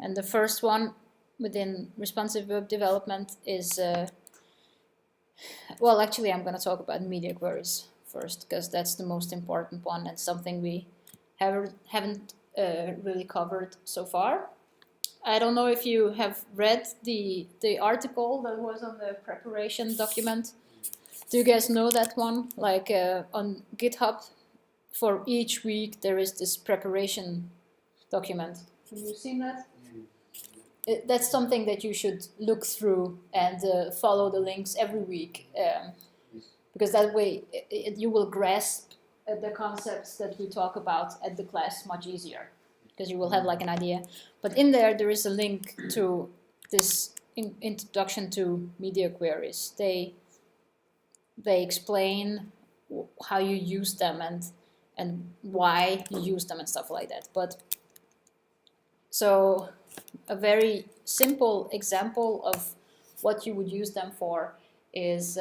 And the first one within responsive web development is, well, actually I'm going to talk about media queries first, because that's the most important one and something we haven't really covered so far. I don't know if you have read the article that was on the preparation document. Do you guys know that one? Like on GitHub, for each week there is this preparation document. Have you seen that? That's something that you should look through and follow the links every week, because that way you will grasp the concepts that we talk about at the class much easier, because you will have like an idea. But in there is a link to this introduction to media queries. They explain how you use them and why you use them and stuff like that. But so a very simple example of what you would use them for is,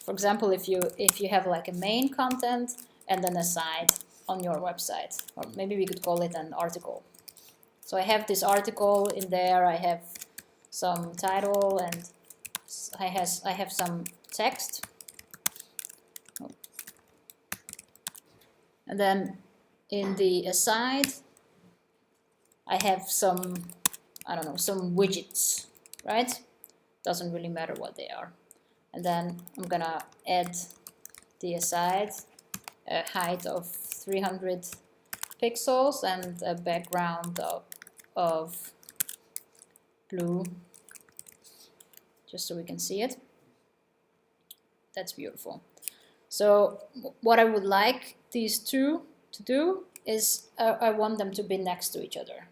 for example, if you have like a main content and then a side on your website, or maybe we could call it an article. So I have this article in there. I have some title and I have some text. And then in the aside, I have some, I don't know, some widgets, right? Doesn't really matter what they are. And then I'm gonna add the aside, a height of 300 pixels and a background of blue, just so we can see it. That's beautiful. So what I would like these two to do is I want them to be next to each other.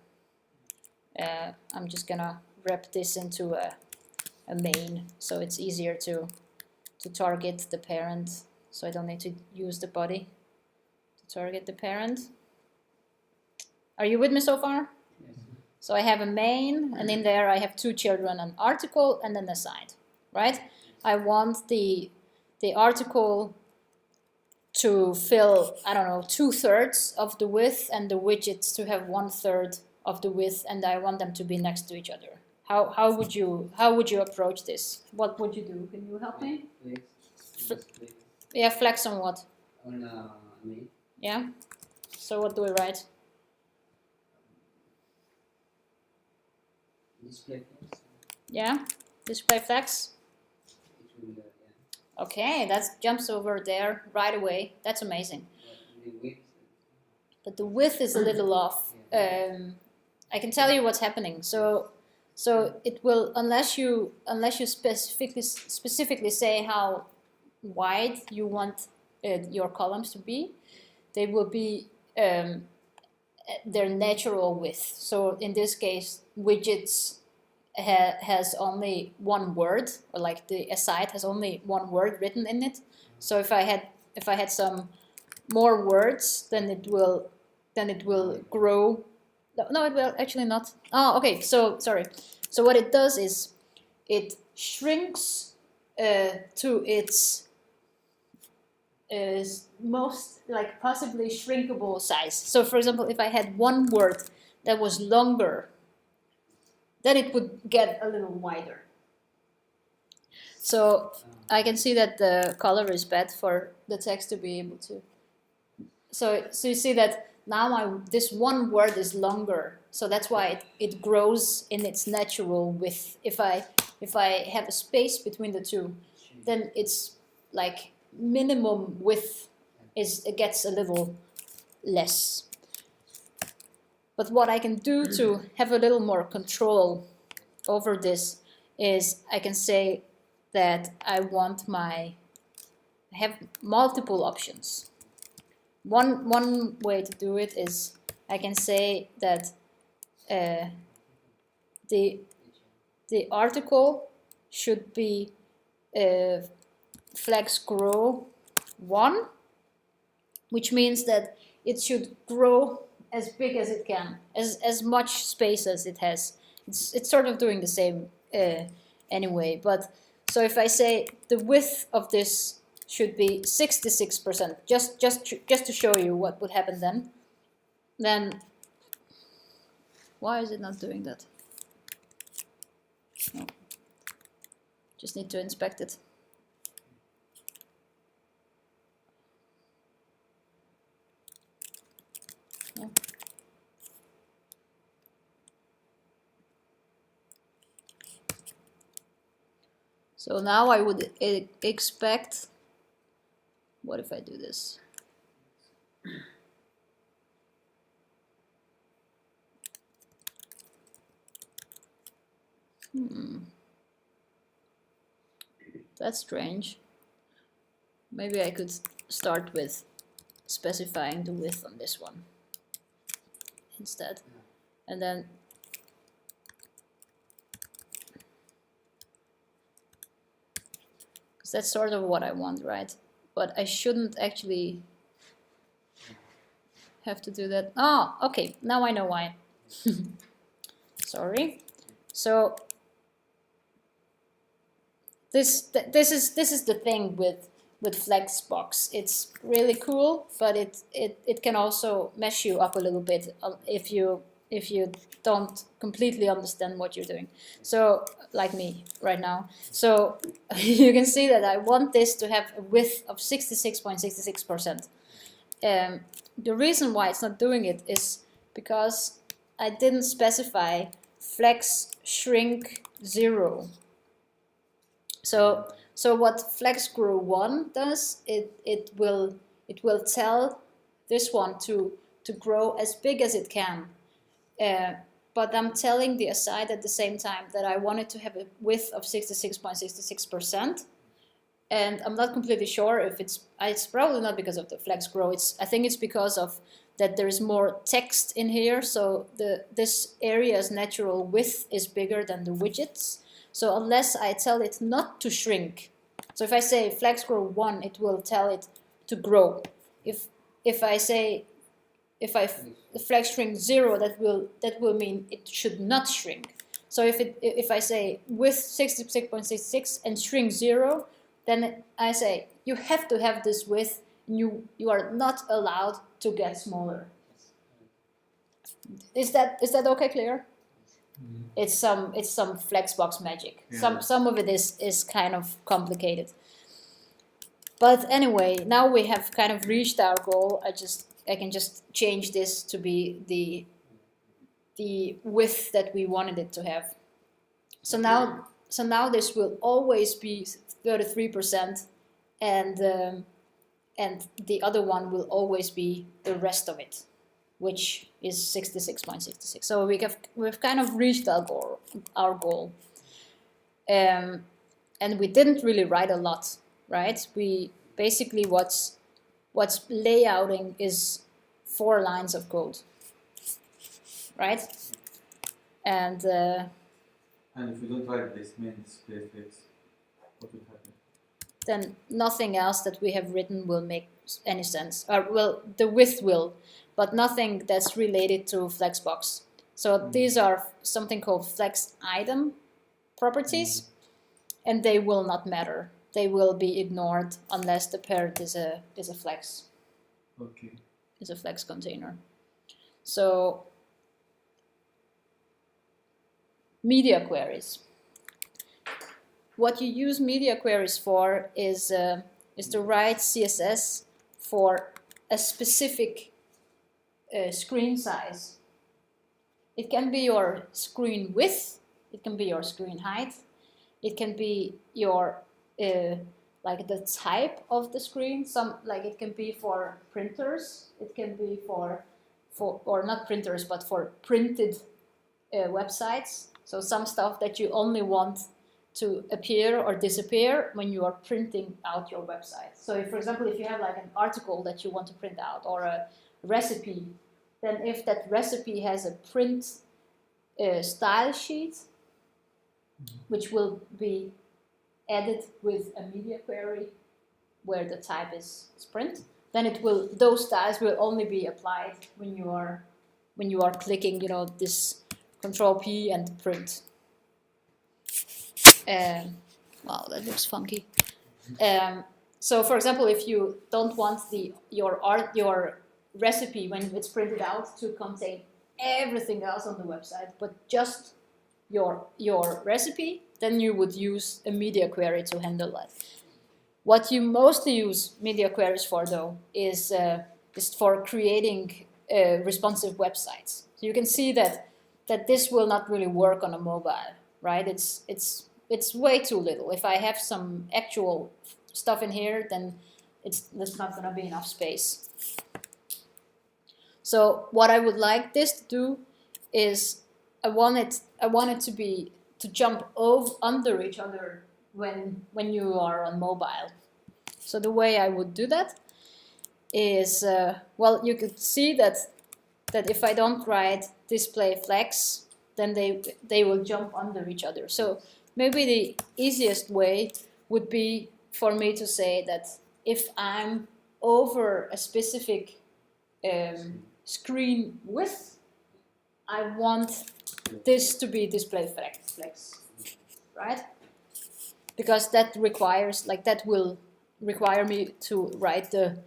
I'm just gonna wrap this into a main, so it's easier to target the parent, so I don't need to use the body to target the parent. Are you with me so far? Yes. So I have a main, and in there I have two children, an article and an aside, right? I want the article to fill, I don't know, 2/3 of the width, and the widgets to have 1/3 of the width, and I want them to be next to each other. How would you approach this? What would you do? Can you help me? Flex. Yeah, flex on what? On me. Yeah. So what do we write? Display flex. Yeah, display flex. Okay, that jumps over there right away. That's amazing. But the width is a little off. I can tell you what's happening. So it will, unless you specifically say how wide you want your columns to be, they will be their natural width. So in this case, widgets has only one word, or like the aside has only one word written in it. So if I had some more words, then it will grow. No, it will actually not. Oh, okay. So sorry. So what it does is it shrinks to its most like possibly shrinkable size. So for example, if I had one word that was longer, then it would get a little wider. So I can see that the color is bad for the text to be able to. So you see that now this one word is longer. So that's why it grows in its natural width. If I have a space between the two, then it's like minimum width it gets a little less. But what I can do to have a little more control over this is I can say that I have multiple options. One way to do it is I can say that the article should be flex grow 1, which means that it should grow as big as it can, as much space as it has. It's sort of doing the same anyway. But so if I say the width of this should be 66%, just to show you what would happen then Why is it not doing that? No. Just need to inspect it. No. So now I would expect, what if I do this? That's strange. Maybe I could start with specifying the width on this one instead. And then because that's sort of what I want, right? But I shouldn't actually have to do that. Oh, okay, now I know why. Sorry. So this is the thing with Flexbox. It's really cool, but it can also mess you up a little bit if you don't completely understand what you're doing. So like me right now. So you can see that I want this to have a width of 66.66%. The reason why it's not doing it is because I didn't specify flex shrink 0. So what Class01 does, it will tell this one to grow as big as it can. But I'm telling the aside at the same time that I want it to have a width of 66.66%. And I'm not completely sure if it's probably not because of the flex grow. I think it's because of that there is more text in here. So this area's natural width is bigger than the widgets. So unless I tell it not to shrink, so if I say flex grow 1, it will tell it to grow. If I say flex shrink 0, that will mean it should not shrink. So if I say width 66.66 and shrink 0, then I say you have to have this width. You are not allowed to get smaller. Is that okay, clear? It's some Flexbox magic. Yeah. Some of it is kind of complicated. But anyway, now we have kind of reached our goal. I can just change this to be the width that we wanted it to have. So now this will always be 33%, and the other one will always be the rest of it, which is 66.66. So we've kind of reached our goal. And we didn't really write a lot, right? We basically what's layouting is 4 lines of code, right? And if we don't write this main display flex, what will happen? Then nothing else that we have written will make any sense. Well, the width will, but nothing that's related to Flexbox. So these are something called flex item properties, and they will not matter. They will be ignored unless the parent is a flex. Okay. Is a flex container. So media queries. What you use media queries for is to write CSS for a specific screen size. It can be your screen width, it can be your screen height, it can be your like the type of the screen. It can be for printers, it can be for or not printers, but for printed websites. So some stuff that you only want to appear or disappear when you are printing out your website. So for example, if you have like an article that you want to print out or a recipe, then if that recipe has a print style sheet, which will be added with a media query where the type is print, then those styles will only be applied when you are clicking, this Control P and print. Wow, that looks funky. So for example, if you don't want your recipe when it's printed out to contain everything else on the website, but just your recipe, then you would use a media query to handle that. What you mostly use media queries for, though, is for creating responsive websites. So you can see that this will not really work on a mobile, right? It's way too little. If I have some actual stuff in here, then there's not going to be enough space. So what I would like this to do is I want it to jump under each other when you are on mobile. So the way I would do that is, well, you could see that if I don't write display flex, then they will jump under each other. So maybe the easiest way would be for me to say that if I'm over a specific screen width, I want this to be display flex, right? Because that requires, that will require me to write the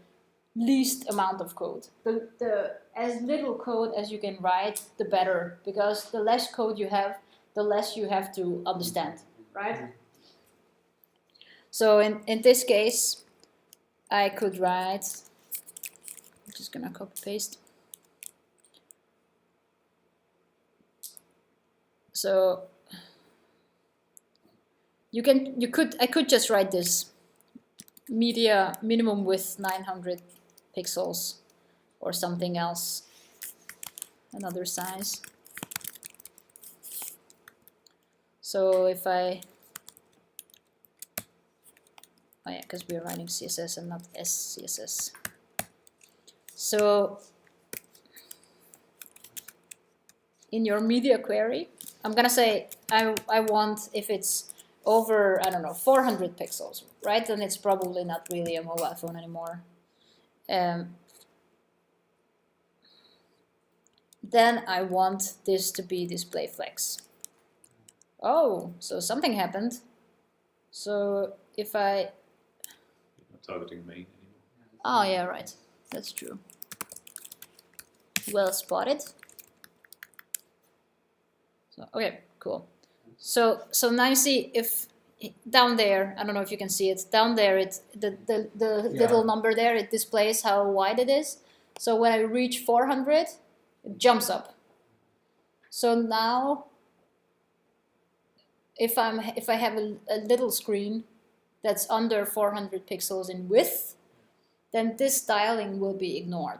least amount of code. The as little code as you can write, the better, because the less code you have, the less you have to understand, right? So in this case, I could write, I'm just gonna copy paste. So I could just write this media minimum width 900 pixels or something else, another size. So if I, oh yeah, because we're writing CSS and not SCSS. So in your media query, I'm gonna say I want, if it's over, I don't know, 400 pixels, right? Then it's probably not really a mobile phone anymore. Then I want this to be display flex. Oh, so something happened. So if I... You're not targeting main anymore. Oh yeah, right. That's true. Well spotted. So, okay, cool. So now you see, if down there, I don't know if you can see it, down there, the little number there, it displays how wide it is. So when I reach 400, it jumps up. So now, if I have a little screen that's under 400 pixels in width, then this styling will be ignored.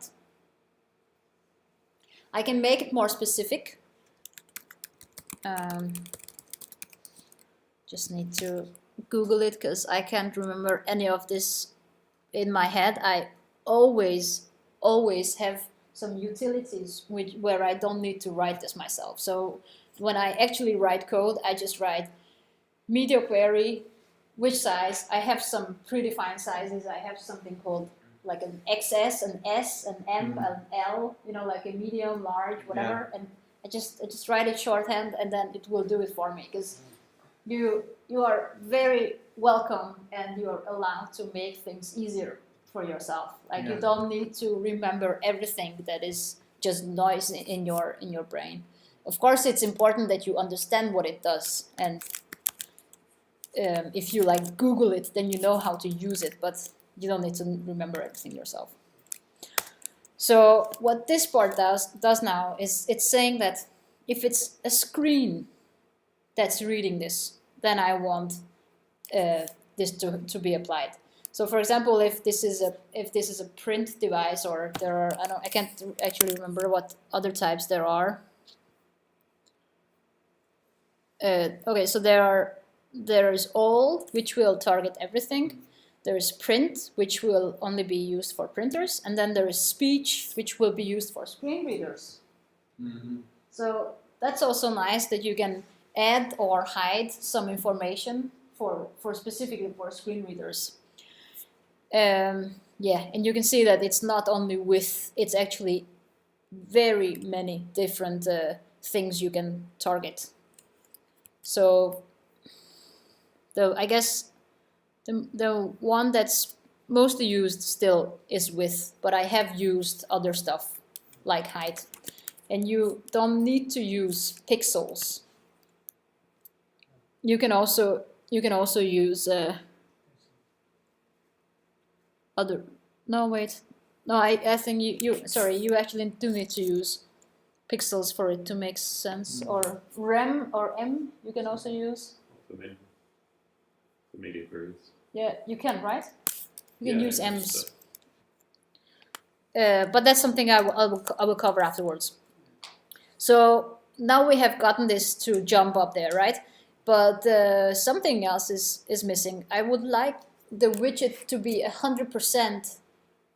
I can make it more specific. Just need to Google it because I can't remember any of this in my head. I always have some utilities where I don't need to write this myself. So when I actually write code, I just write media query, which size. I have some predefined sizes. I have something called like an XS, an S, an M, an L, you know, like a medium, large, whatever. Yeah. And I just write it shorthand, and then it will do it for me, because you are very welcome and you're allowed to make things easier for yourself. Like you don't need to remember everything that is just noise in your brain. Of course, it's important that you understand what it does, and if you like Google it, then you know how to use it, but you don't need to remember everything yourself. So what this part does now is it's saying that if it's a screen that's reading this, then I want this to be applied. So for example, if this is a print device, or there are, I can't actually remember what other types there are. Okay, so there is all, which will target everything. There is print, which will only be used for printers, and then there is speech, which will be used for screen readers. Mm-hmm. So that's also nice that you can add or hide some information for specifically for screen readers. Yeah, and you can see that it's not only width, it's actually very many different things you can target. So I guess the one that's mostly used still is width, but I have used other stuff like height. and you don't need to use pixels. You can also use other. No, wait. No, I think you actually do need to use pixels for it to make sense. Or rem or m you can also use. For media queries. Yeah, you can, right? You can use m's. So But that's something I will cover afterwards. So now we have gotten this to jump up there, right? But something else is missing. I would like the widget to be 100%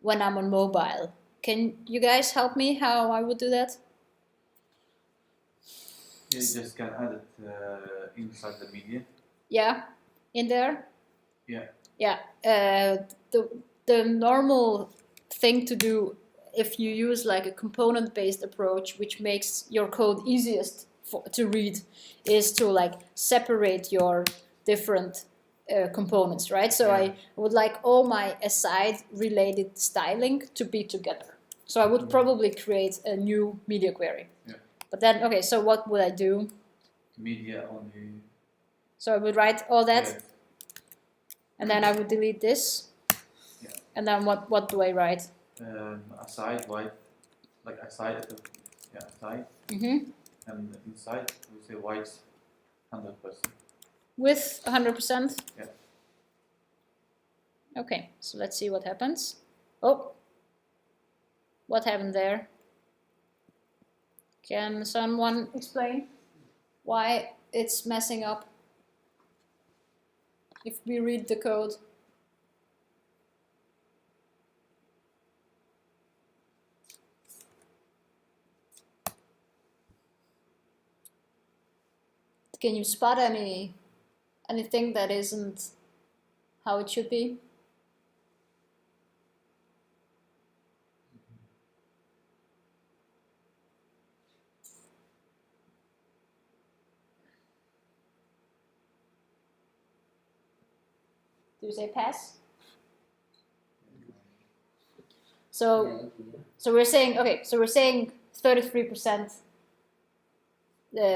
when I'm on mobile. Can you guys help me how I would do that? Yeah, you just can add it inside the media. Yeah, in there? Yeah. Yeah, the normal thing to do if you use like a component-based approach, which makes your code easiest to read, is to like separate your different components, right? So I would like all my aside-related styling to be together. So I would probably create a new media query. Yeah. But then, okay, so what would I do? Media only. So I would write all that, Yeah. and then I would delete this. Yeah. And then what do I write? Aside white, like aside, aside, Mm-hmm. and inside we say white 100%. With 100%? Yeah. Okay, so let's see what happens. Oh, what happened there? Can someone explain why it's messing up? If we read the code. Can you spot anything that isn't how it should be? Do you say pass? So we're saying, okay, so we're saying 33%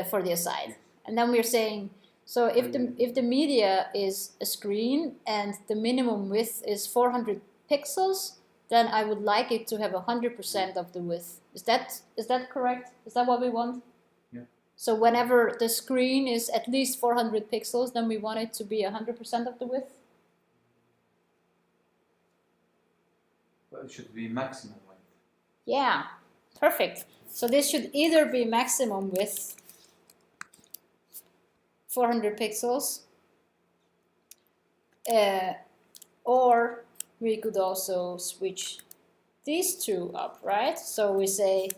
for the aside. And then we're saying, so if the media is a screen and the minimum width is 400 pixels, then I would like it to have 100% of the width. Is that correct? Is that what we want? Yeah. So whenever the screen is at least 400 pixels, then we want it to be 100% of the width? Well, it should be maximum width. Yeah, perfect. So this should either be maximum width 400 pixels, or we could also switch these two up, right? So we say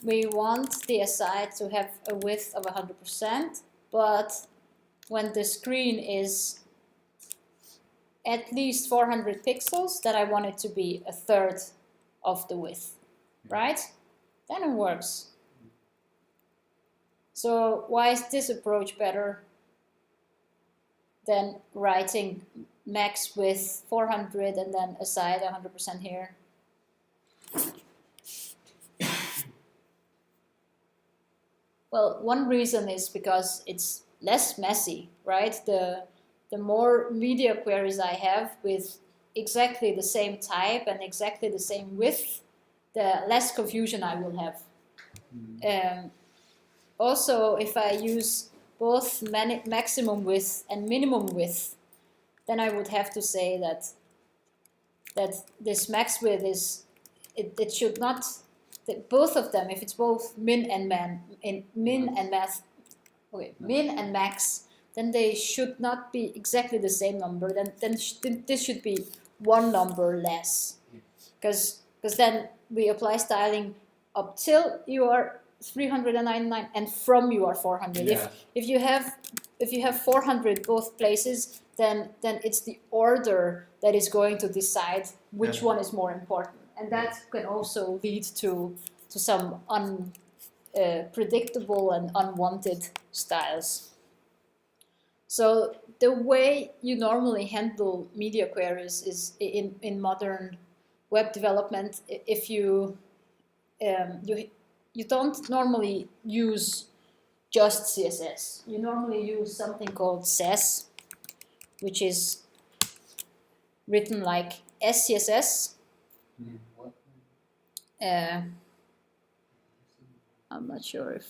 we want the aside to have a width of 100%, but when the screen is at least 400 pixels, then I want it to be a third of the width, right? Then it works. So why is this approach better than writing max width 400 and then aside 100% here? Well, one reason is because it's less messy, right? The more media queries I have with exactly the same type and exactly the same width, the less confusion I will have. Also, if I use both maximum width and minimum width, then I would have to say that this max width is, it should not, that both of them, if it's both min and max, then they should not be exactly the same number. Then this should be one number less, because then we apply styling up till you are 399 and from you are 400. Yeah. If you have 400 both places, then it's the order that is going to decide which one is more important, and that can also lead to some unpredictable and unwanted styles. So the way you normally handle media queries is in modern web development. If you you don't normally use just CSS. You normally use something called CSS, which is written like SCSS. I'm not sure if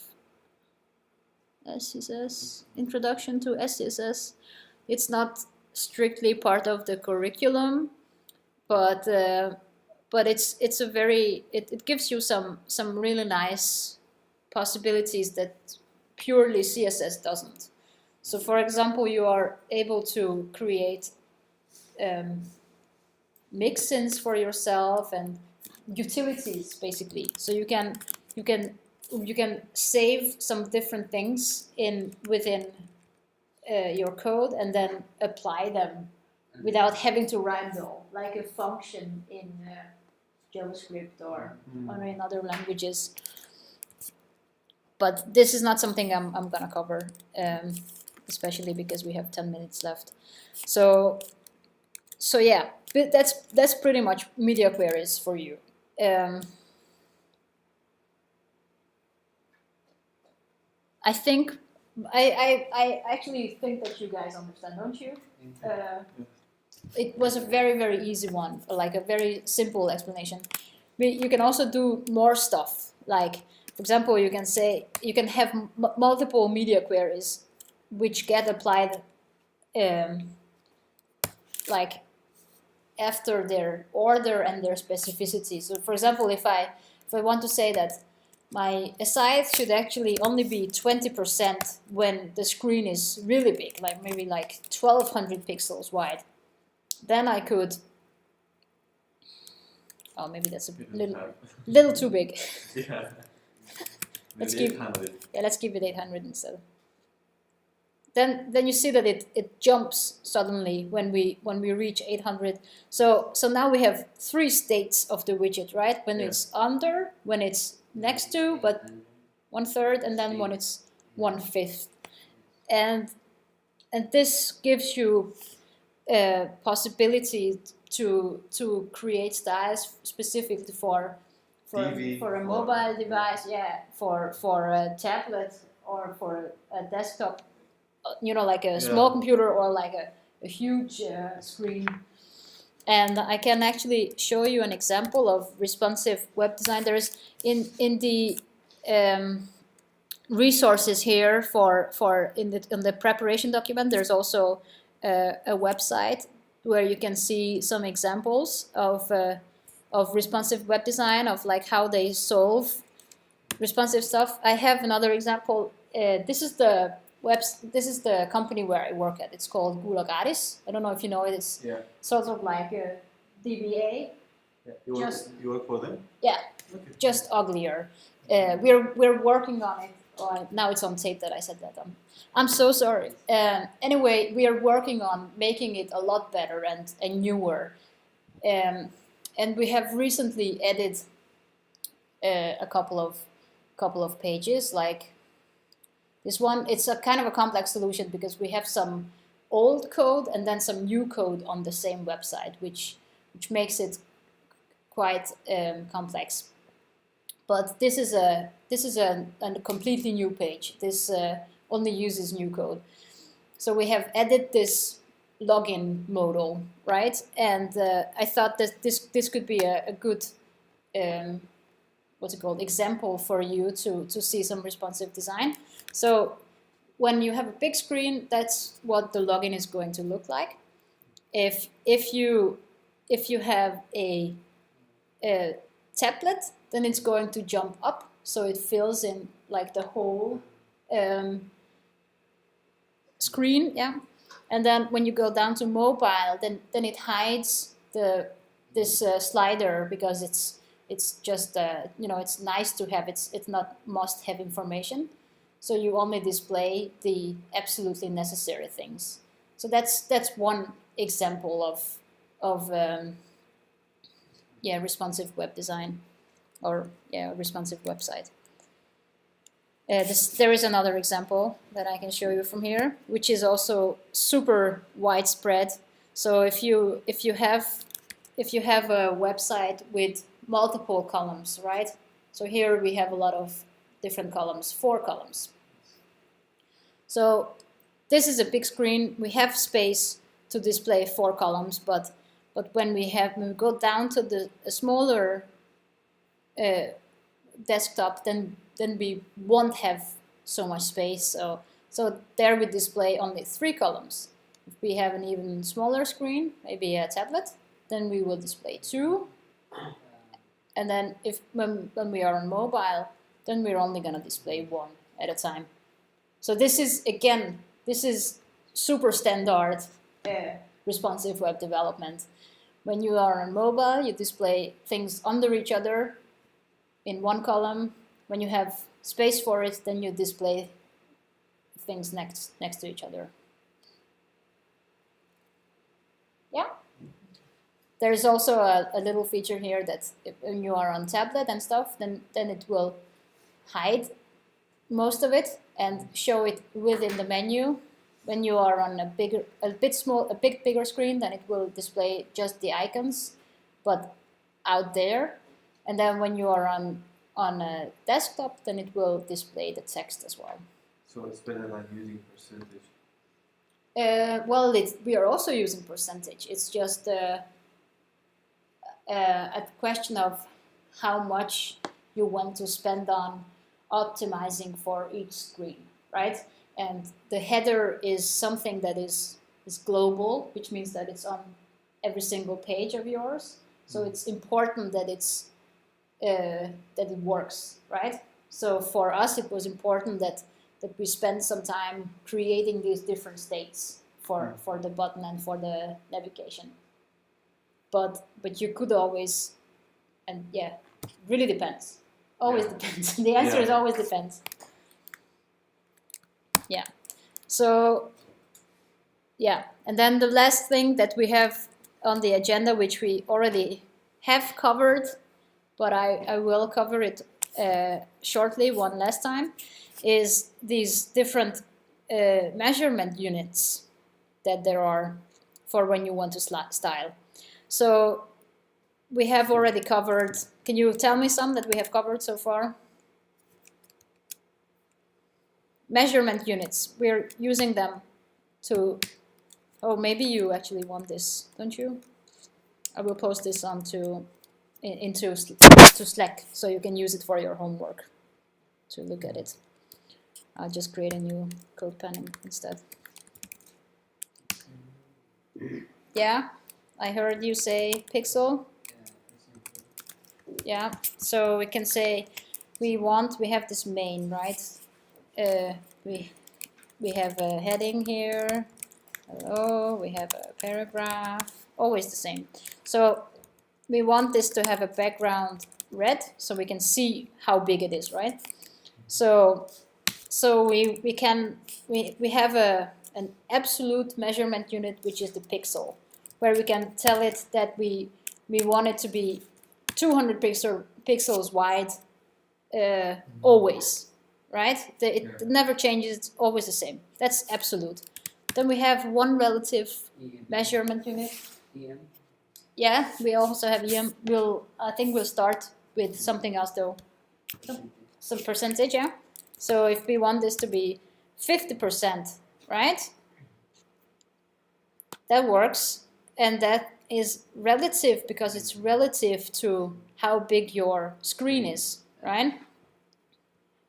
SCSS, Introduction to SCSS. It's not strictly part of the curriculum, but it's a very, it gives you some really nice possibilities that purely CSS doesn't. So for example, you are able to create mixins for yourself and utilities basically. So you can save some different things within your code and then apply them without having to write them all, like a function in JavaScript or in other languages. But this is not something I'm gonna cover, especially because we have 10 minutes left. So yeah, that's pretty much media queries for you. I think I actually think that you guys understand, don't you? It was a very, very easy one, like a very simple explanation. You can also do more stuff. Like, for example, you can have multiple media queries which get applied like after their order and their specificity. So for example, if I want to say that my aside should actually only be 20% when the screen is really big, like maybe like 1200 pixels wide, then I could, oh, maybe that's a little too big. Yeah. Let's Maybe keep 800. Yeah, let's keep it 800 instead. Then you see that it jumps suddenly when we reach 800. So now we have 3 states of the widget, right? When it's under, when it's next to, but 1/3, and then when it's 1/5. And this gives you a possibility to create styles specifically for TV, a mobile device, for a tablet or for a desktop, like a small computer or like a huge screen. And I can actually show you an example of responsive web design. There's in the resources here in the preparation document. There's also a website where you can see some examples of responsive web design, of like how they solve responsive stuff. I have another example. This is the company where I work at. It's called Gulagaris. I don't know if you know it. It's sort of like a DBA. Yeah. You work for them? Yeah, okay. Just uglier. We're working on it. Now it's on tape that I said that. I'm so sorry. Anyway, we are working on making it a lot better and newer. And we have recently added a couple of pages, like this one. It's a kind of a complex solution because we have some old code and then some new code on the same website, which makes it quite complex. But this is a completely new page. This only uses new code. So we have added this login modal, right? And I thought that this could be a good example for you to see some responsive design. So when you have a big screen, that's what the login is going to look like. If you have a tablet, then it's going to jump up, so it fills in like the whole screen, yeah. And then when you go down to mobile, then it hides this slider, because it's just it's nice to have. It's not must-have information, so you only display the absolutely necessary things. So that's one example of responsive web design, or responsive website. There is another example that I can show you from here, which is also super widespread. So if you have a website with multiple columns, right? So here we have a lot of different columns, 4 columns. So this is a big screen. We have space to display 4 columns, but when we go down to a smaller desktop, then we won't have so much space. So there we display only 3 columns. If we have an even smaller screen, maybe a tablet, then we will display 2. And then when we are on mobile, then we're only going to display 1 at a time. So this is super standard responsive web development. When you are on mobile, you display things under each other in 1 column. When you have space for it, then you display things next to each other. Yeah. There's also a little feature here that when you are on tablet and stuff, then it will hide most of it and show it within the menu. When you are on a bigger screen, then it will display just the icons, but out there. And then when you are on a desktop, then it will display the text as well. So it's better than using percentage. Well, we are also using percentage. It's just a question of how much you want to spend on optimizing for each screen, right? And the header is something that is global, which means that it's on every single page of yours. So it's important that that it works, right? So for us, it was important that we spend some time creating these different states for the button and for the navigation. But you could always, and yeah, really depends. Always depends. The answer is always depends. Yeah. So yeah, and then the last thing that we have on the agenda, which we already have covered, but I will cover it shortly one last time, is these different measurement units that there are for when you want to style. So we have already covered. Can you tell me some that we have covered so far? Measurement units. We're using them to. Oh, maybe you actually want this, don't you? I will post this into Slack, so you can use it for your homework to look at it. I'll just create a new code pen instead. Yeah, I heard you say pixel. Yeah, so we can say we have this main, right? We have a heading here. Hello, we have a paragraph. Always the same. So we want this to have a background red, so we can see how big it is, right? So we have an absolute measurement unit, which is the pixel, where we can tell it that we want it to be 200 pixels wide always, right? It never changes, it's always the same. That's absolute. Then we have one relative measurement unit. EM. Yeah, we also have EM. I think we'll start with something else though. Some percentage, yeah. So if we want this to be 50%, right? That works, and that is relative because it's relative to how big your screen is, right?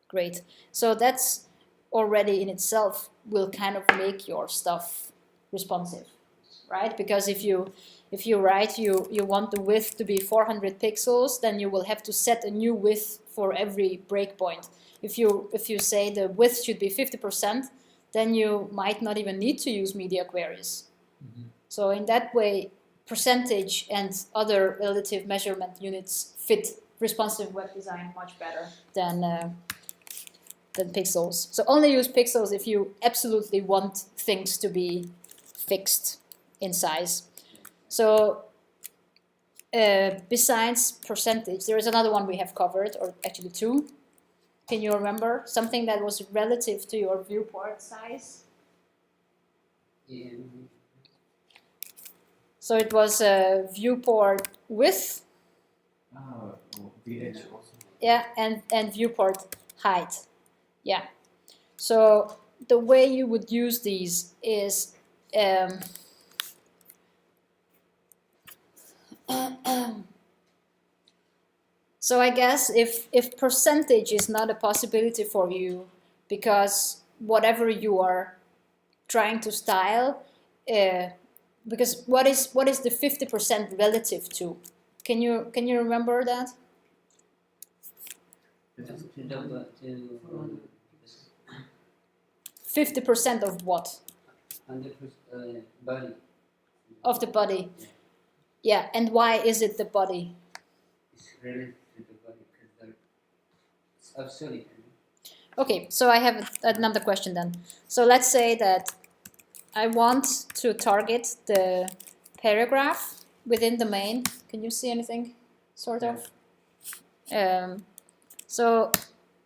Great. So that's already in itself will kind of make your stuff responsive, right? Because if you write you want the width to be 400 pixels, then you will have to set a new width for every breakpoint. If you say the width should be 50%, then you might not even need to use media queries. Mm-hmm. So in that way, percentage and other relative measurement units fit responsive web design much better than pixels. So only use pixels if you absolutely want things to be fixed in size. So besides percentage, there is another one we have covered, or actually 2. Can you remember something that was relative to your viewport size? EM. So it was viewport width. VH also. yeah, and viewport height. Yeah. So the way you would use these is so I guess if percentage is not a possibility for you because whatever you are trying to style, because what is the 50% relative to? Can you remember that? 50% of what? 100% body. Of the body. Yeah, and why is it the body? It's related to the body because it's absolute. Okay, so I have another question then. So let's say that I want to target the paragraph within the main. Can you see anything? Sort of. So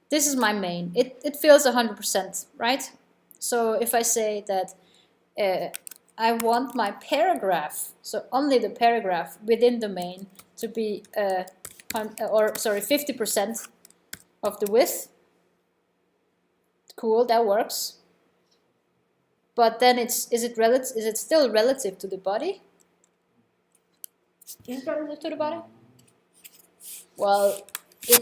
this is my main. It fills 100%, right? So if I say that I want my paragraph, so only the paragraph within the main to be 50% of the width. Cool, that works. But then is it still relative to the body? Is it relative to the body? Well,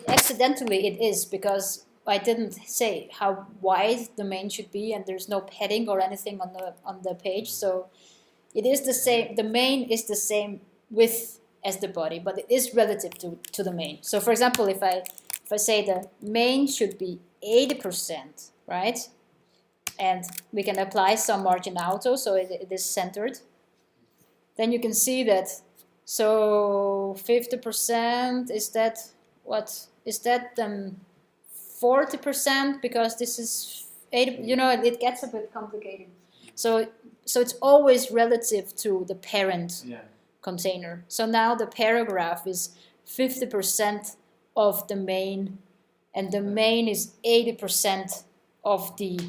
accidentally it is, because I didn't say how wide the main should be, and there's no padding or anything on the page, so it is the same. The main is the same width as the body, but it is relative to the main. So for example, if I say the main should be 80%, right? And we can apply some margin auto so it is centered. Then you can see that, so 50%, is that, what, is that 40%, because this is 80, you know, it gets a bit complicated. So it's always relative to the parent container. So now the paragraph is 50% of the main, and the main is 80% of the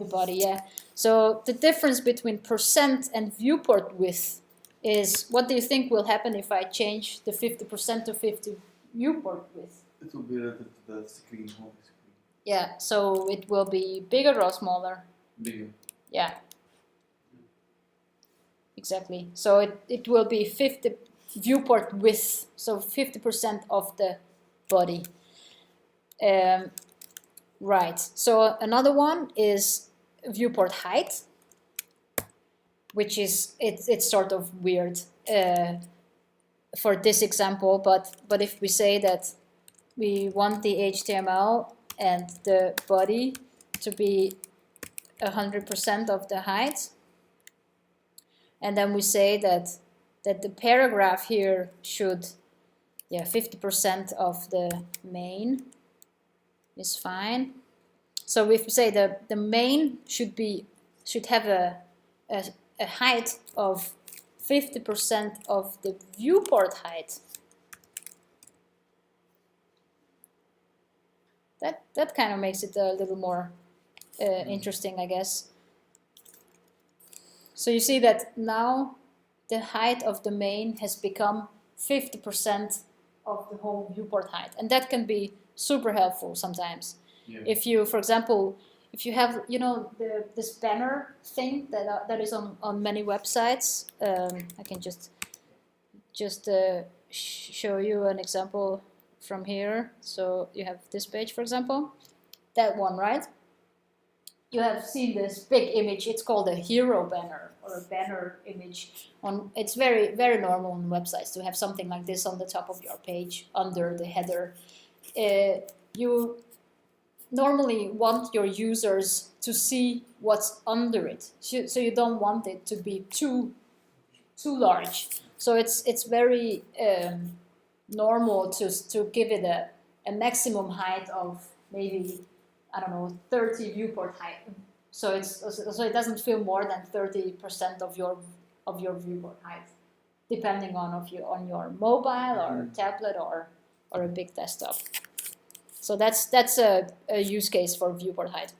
body, yeah. So the difference between percent and viewport width is, what do you think will happen if I change the 50% to 50 viewport width? It will be related to the screen, whole screen. Yeah, so it will be bigger or smaller? Bigger. Yeah. Exactly. So it will be 50 viewport width, so 50% of the body. Right. So another one is viewport height, which is it's sort of weird for this example, but if we say that we want the HTML and the body to be 100% of the height, and then we say that the paragraph here should, 50% of the main is fine. So if we say the main should have a height of 50% of the viewport height, that kind of makes it a little more interesting, I guess. So you see that now the height of the main has become 50% of the whole viewport height, and that can be super helpful sometimes. Yeah. If you, for example, if you have, you know, this banner thing that is on many websites, I can just show you an example from here. So you have this page, for example, that one, right? You have seen this big image. It's called a hero banner, or a banner image. It's very, very normal on websites to have something like this on the top of your page under the header. You normally want your users to see what's under it, so you don't want it to be too large. So it's very normal to give it a maximum height of maybe, I don't know, 30 viewport height. So it doesn't feel more than 30% of your viewport height, depending on your mobile or tablet or a big desktop. So that's a use case for viewport height.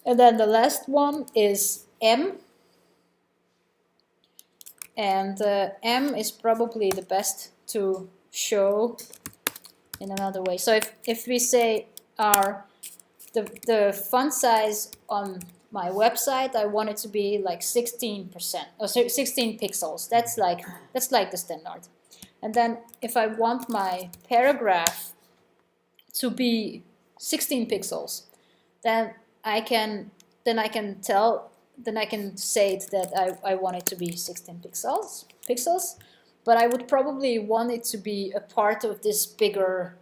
And then the last one is M. And M is probably the best to show in another way. So if we say the font size on my website, I want it to be like 16%, or 16 pixels. That's like the standard. And then if I want my paragraph to be 16 pixels, then I can say it that I want it to be 16 pixels, but I would probably want it to be a part of this bigger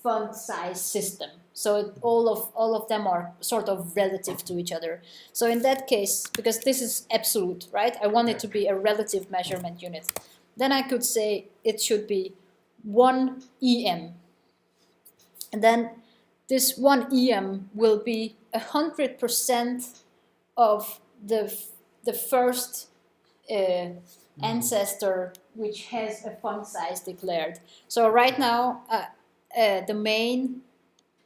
font size system. So all of them are sort of relative to each other. So in that case, because this is absolute, right? I want it to be a relative measurement unit. Then I could say it should be 1 EM. And then this 1 EM will be 100% of the first ancestor which has a font size declared. So right now, the main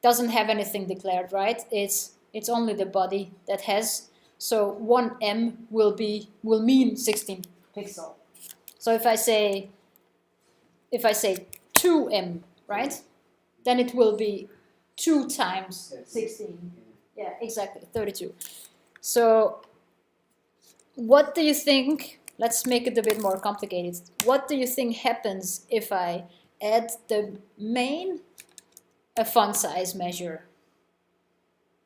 doesn't have anything declared, right? It's only the body that has. So 1M will mean 16 pixel. So if I say 2M, right? Then it will be 2 times 16. Yeah, exactly, 32. So what do you think? Let's make it a bit more complicated. What do you think happens if I add the main a font size measure?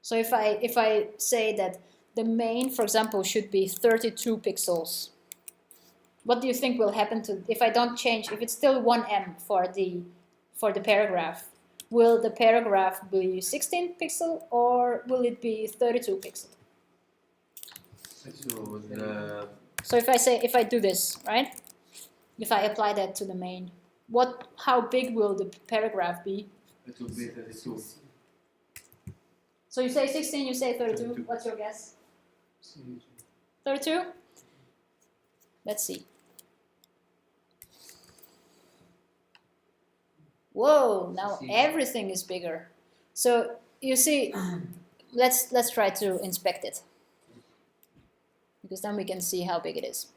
So if I say that the main, for example, should be 32 pixels, what do you think will happen to if I don't change? If it's still 1M for the paragraph, will the paragraph be 16 pixel or will it be 32 pixel? So if I do this, right? If I apply that to the main, how big will the paragraph be? It will be 32. So you say 16, you say 32. What's your guess? 32? Let's see. Whoa, now everything is bigger. So you see, let's try to inspect it, because then we can see how big it is.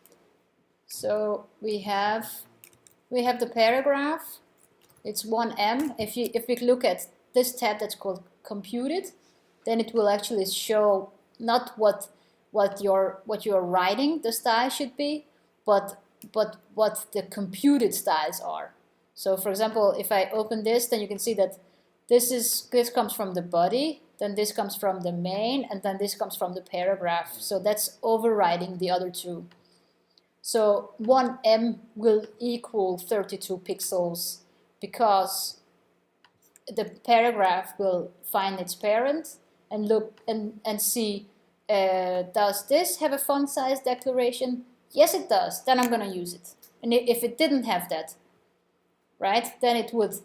So we have the paragraph. It's 1M. If we look at this tab that's called computed, then it will actually show not what you're writing the style should be, but what the computed styles are. So for example, if I open this, then you can see that this comes from the body, then this comes from the main, and then this comes from the paragraph. So that's overriding the other two. So 1M will equal 32 pixels because the paragraph will find its parent and look and see, does this have a font size declaration? Yes, it does. Then I'm going to use it. And if it didn't have that, right, then it would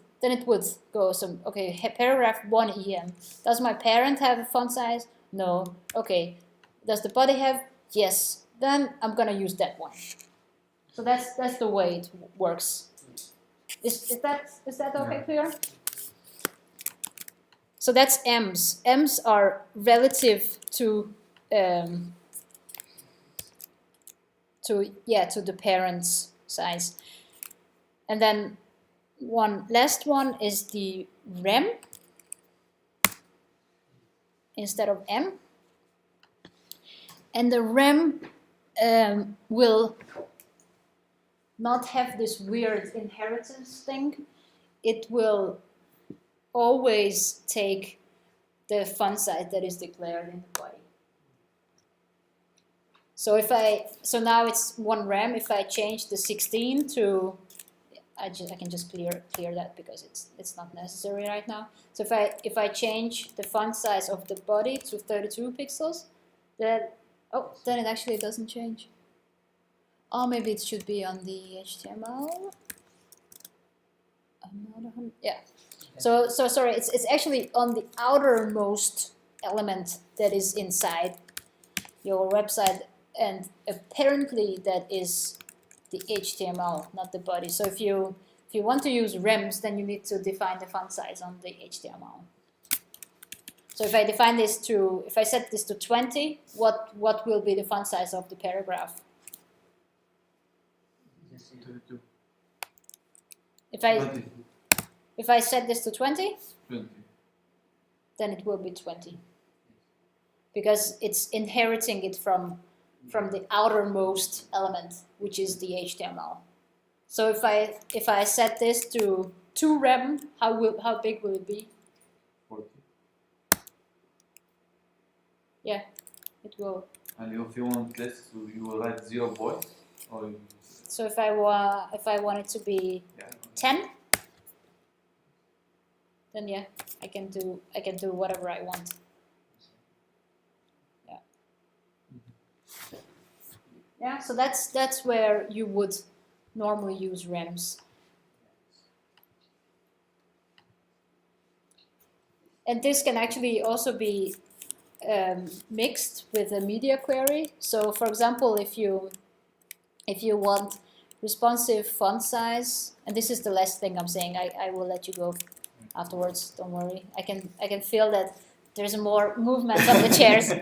go some, okay, paragraph 1 EM. Does my parent have a font size? No. Okay. Does the body have? Yes. Then I'm going to use that one. So that's the way it works. Is that okay, clear? So that's M's. M's are relative to the parent's size. And then last one is the rem instead of M. And the rem will not have this weird inheritance thing. It will always take the font size that is declared in the body. So so now it's 1 rem. If I change the 16 to, I can just clear that because it's not necessary right now. So if I change the font size of the body to 32 pixels, then it actually doesn't change. Oh, maybe it should be on the HTML. Yeah. So sorry, it's actually on the outermost element that is inside your website, and apparently that is the HTML, not the body. So if you want to use rems, then you need to define the font size on the HTML. So if I set this to 20, what will be the font size of the paragraph? 32. If I 20. If I set this to 20, 20. then it will be 20. Because it's inheriting it from the outermost element, which is the HTML. So if I set this to 2 rem, how big will it be? 40. Yeah, it will. And if you want less, so you will write 0 points, or you, So if I want it to be yeah. 10, then yeah, I can do whatever I want. Yeah. Yeah. So that's where you would normally use rems. And this can actually also be mixed with a media query. So for example, if you want responsive font size, and this is the last thing I'm saying, I will let you go afterwards, don't worry. I can feel that there's more movement of the chairs.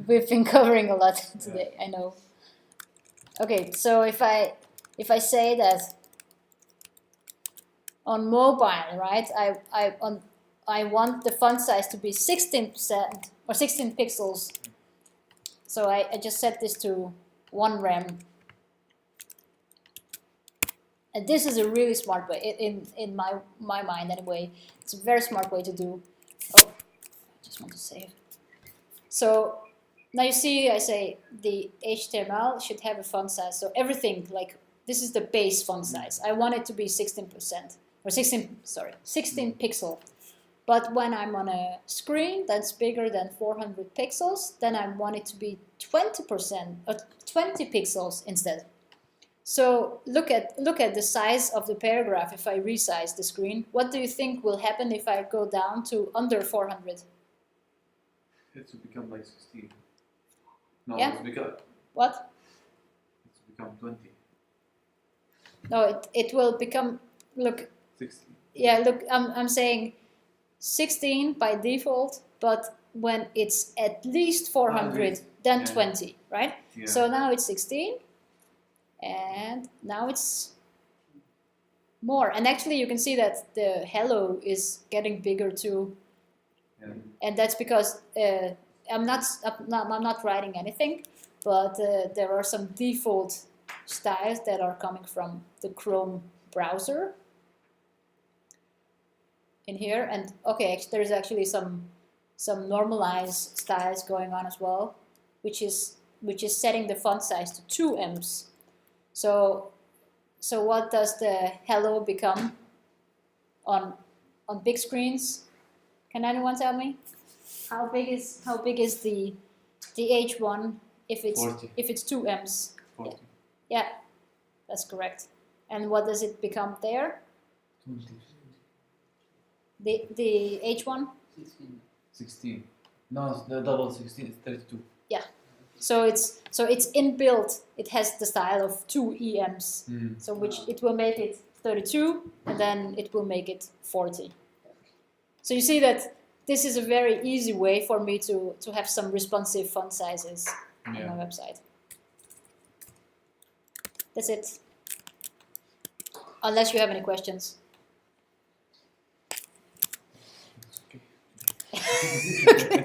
We've been covering a lot today, I know. Okay, so if I say that on mobile, right, I want the font size to be 16% or 16 pixels. So I just set this to 1 rem. And this is a really smart way, in my mind anyway. It's a very smart way to do. Oh, I just want to save. So now you see I say the HTML should have a font size. So everything, like this is the base font size. I want it to be 16%, or 16 pixel. But when I'm on a screen that's bigger than 400 pixels, then I want it to be 20% or 20 pixels instead. So look at the size of the paragraph if I resize the screen. What do you think will happen if I go down to under 400? It will become like 16. No, Yeah. it's become, What? it's become 20. No, it will become, look, 16. yeah, look, I'm saying 16 by default, but when it's at least 400, then Yeah. 20, right? Yeah. So now it's 16, and now it's more. And actually you can see that the hello is getting bigger too. Yeah. And that's because I'm not writing anything, but there are some default styles that are coming from the Chrome browser in here. And okay, there's actually some normalized styles going on as well, which is setting the font size to 2 ems. So what does the hello become on big screens? Can anyone tell me? How big is the H1 if it's 40. if it's 2 ems? 40. Yeah, that's correct. And what does it become there? 20. The H1? 16. No, the double 16 is 32. Yeah. So it's inbuilt. It has the style of 2 EMs. So which it will make it 32, and then it will make it 40. So you see that this is a very easy way for me to have some responsive font sizes on my website. That's it. Unless you have any questions. Okay.